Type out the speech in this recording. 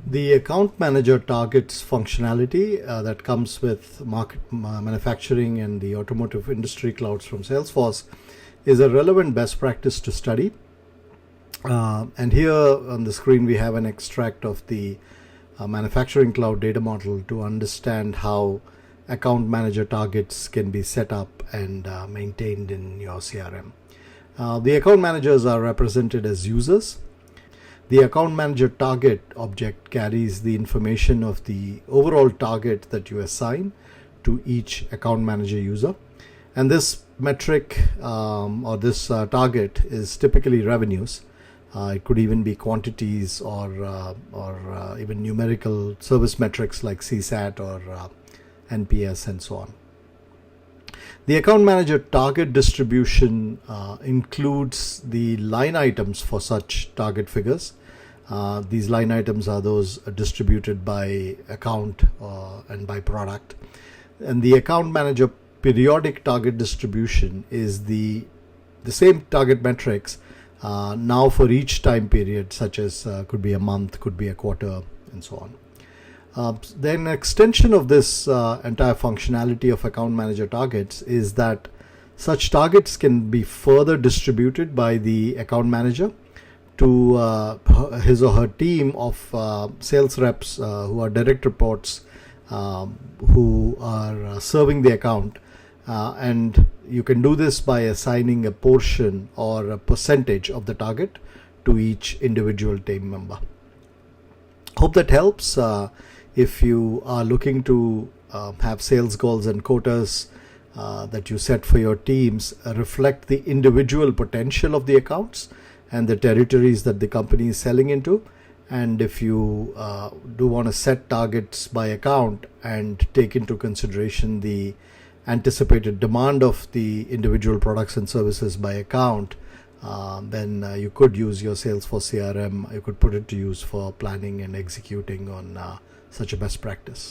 The account manager targets functionality that comes with manufacturing and the automotive industry clouds from Salesforce is a relevant best practice to study. And here on the screen we have an extract of the manufacturing cloud data model to understand how account manager targets can be set up and maintained in your CRM. The account managers are represented as users. The account manager target object carries the information of the overall target that you assign to each account manager user. And this metric or this target is typically revenues. It could even be quantities or even numerical service metrics like CSAT or NPS and so on. The account manager target distribution includes the line items for such target figures. These line items are those distributed by account and by product. And the account manager periodic target distribution is the same target metrics now for each time period, such as could be a month, could be a quarter, and so on. Then an extension of this entire functionality of account manager targets is that such targets can be further distributed by the account manager to his or her team of sales reps who are direct reports who are serving the account. And you can do this by assigning a portion or a percentage of the target to each individual team member. Hope that helps. If you are looking to have sales goals and quotas that you set for your teams reflect the individual potential of the accounts and the territories that the company is selling into, and if you do want to set targets by account and take into consideration the anticipated demand of the individual products and services by account, then you could use your Salesforce CRM. You could put it to use for planning and executing on such a best practice.